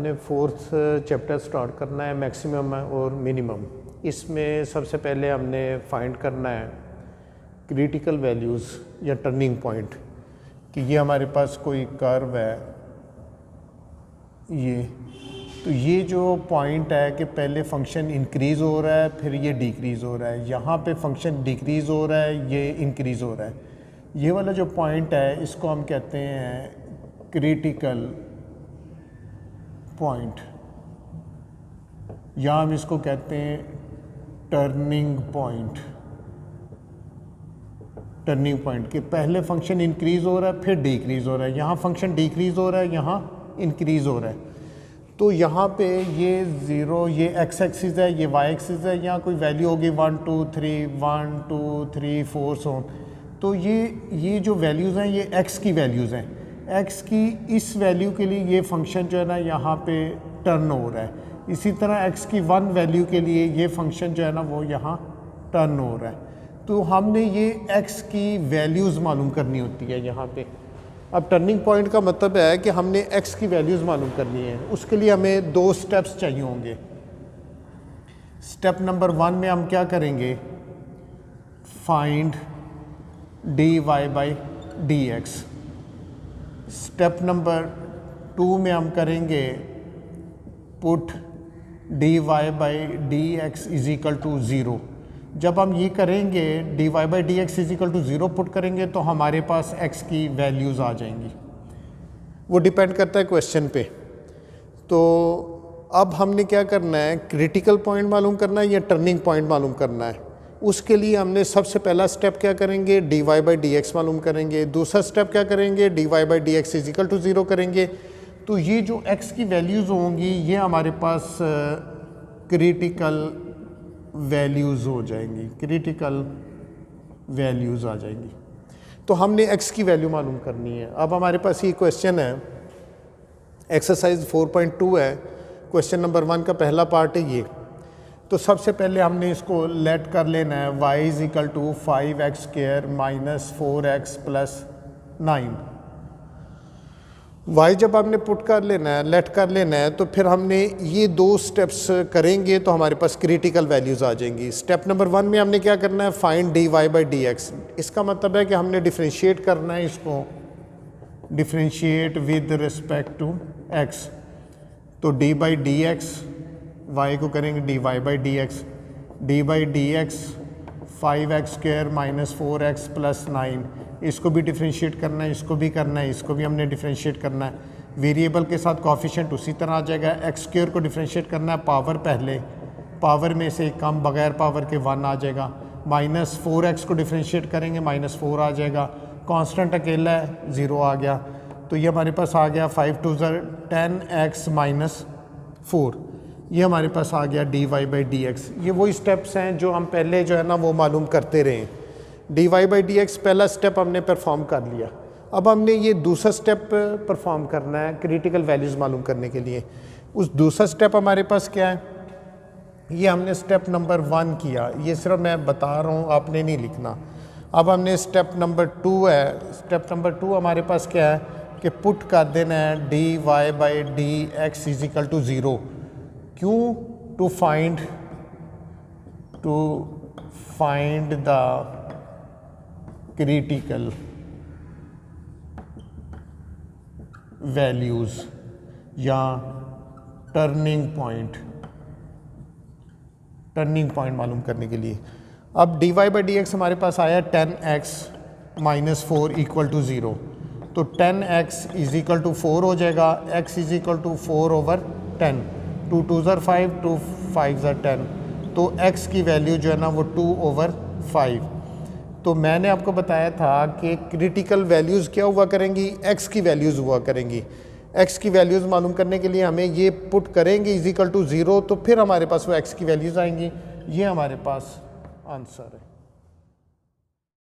हमने fourth chapter start करना है, मैक्सिमम और मिनिमम। इसमें सबसे पहले हमने फाइंड करना है क्रिटिकल वैल्यूज़ या टर्निंग पॉइंट, कि ये हमारे पास कोई कर्व है ये, तो ये जो पॉइंट है कि पहले फंक्शन इंक्रीज़ हो रहा है फिर ये डिक्रीज़ हो रहा है, यहाँ पे फंक्शन डिक्रीज़ हो रहा है ये इंक्रीज़ हो रहा है। ये वाला जो पॉइंट है इसको हम कहते हैं क्रिटिकल पॉइंट, या हम इसको कहते हैं टर्निंग पॉइंट। टर्निंग पॉइंट कि पहले फंक्शन इंक्रीज़ हो रहा है फिर डिक्रीज़ हो रहा है, यहाँ फंक्शन डिक्रीज़ हो रहा है यहाँ इंक्रीज़ हो रहा है। तो यहाँ पे ये 0 ये एक्स एक्सिस है, ये वाई एक्सिस है, यहाँ कोई वैल्यू होगी 1 2 3 1 2 3 4 सो। तो ये जो वैल्यूज़ हैं ये एक्स की वैल्यूज़ हैं, एक्स की इस वैल्यू के लिए ये फंक्शन जो है ना यहाँ पे टर्न हो रहा है। इसी तरह एक्स की 1 वैल्यू के लिए ये फंक्शन जो है ना वो यहाँ टर्न हो रहा है। तो हमने ये एक्स की वैल्यूज़ मालूम करनी होती है यहाँ पे। अब टर्निंग पॉइंट का मतलब है कि हमने एक्स की वैल्यूज़ मालूम करनी है, उसके लिए हमें 2 स्टेप्स चाहिए होंगे। स्टेप नंबर 1 में हम क्या करेंगे, find dy by D X. Step number 2 में हम करेंगे put dy by D X is equal to 0। जब हम ये करेंगे dy by D X is equal to 0 put करेंगे तो हमारे पास x की वैल्यूज़ आ जाएंगी। वो डिपेंड करता है क्वेश्चन पे। तो अब हमने क्या करना है, क्रिटिकल पॉइंट मालूम करना है या टर्निंग पॉइंट मालूम करना है। उसके लिए हमने सबसे पहला स्टेप क्या करेंगे, dy बाई डी एक्स मालूम करेंगे। दूसरा स्टेप क्या करेंगे, dy by D X is equal to 0 करेंगे। तो ये जो x की वैल्यूज़ होंगी ये हमारे पास क्रिटिकल वैल्यूज़ हो जाएंगी, क्रिटिकल वैल्यूज़ आ जाएंगी। तो हमने x की वैल्यू मालूम करनी है। अब हमारे पास ये क्वेश्चन है, एक्सरसाइज 4.2 है, क्वेश्चन नंबर 1 का पहला पार्ट है ये। तो सबसे पहले हमने इसको लेट कर लेना है y is equal to 5x² minus 4x plus 9। y जब हमने पुट कर लेना है, लेट कर लेना है, तो फिर हमने ये 2 स्टेप्स करेंगे तो हमारे पास क्रिटिकल वैल्यूज़ आ जाएंगी। स्टेप नंबर 1 में हमने क्या करना है, find dy by D X. इसका मतलब है कि हमने डिफरेंशिएट करना है इसको, differentiate with respect to x। तो d by D X, y को करेंगे dy by D X, d by D X 5x² minus 4x plus 9। इसको भी डिफरेंशिएट करना है, इसको भी करना है, इसको भी हमने डिफरेंशिएट करना है। वेरिएबल के साथ कोफिशिएंट उसी तरह आ जाएगा। x² को डिफरेंशिएट करना है, पावर पहले, पावर में से कम बगैर पावर के 1 आ जाएगा। माइनस 4x को डिफरेंशिएट करेंगे, माइनस 4 आ जाएगा। कांस्टेंट अकेला है, 0 आ गया। तो ये हमारे पास आ गया 5 2 10x माइनस 4। ये हमारे पास आ गया dy बाई डी एक्स। ये वही स्टेप्स हैं जो हम पहले जो है ना वो मालूम करते रहे। dy बाई डी एक्स पहला स्टेप हमने परफॉर्म कर लिया। अब हमने ये दूसरा स्टेप परफॉर्म करना है क्रिटिकल वैल्यूज़ मालूम करने के लिए। उस दूसरा स्टेप हमारे पास क्या है, ये हमने स्टेप नंबर 1 किया, ये सिर्फ मैं बता रहा हूँ, आपने नहीं लिखना। अब हमने स्टेप नंबर 2 है, स्टेप नंबर 2 हमारे पास क्या है कि पुट कर देना है dy by D X is equal to 0। क्यों, to find the critical values या टर्निंग पॉइंट मालूम करने के लिए। अब dy बाई डी एक्स हमारे पास आया 10x माइनस 4 इक्वल टू 0। तो 10x इज इक्वल टू 4 हो जाएगा, x is equal to 4 over 10। 2 2 5, 2 5 10। तो x की वैल्यू जो है ना वो 2 ओवर 5। तो मैंने आपको बताया था कि क्रिटिकल वैल्यूज़ क्या हुआ करेंगी, x की वैल्यूज़ हुआ करेंगी। x की वैल्यूज़ मालूम करने के लिए हमें ये पुट करेंगे इज इक्वल टू 0, तो फिर हमारे पास वो x की वैल्यूज़ आएंगी। ये हमारे पास आंसर है।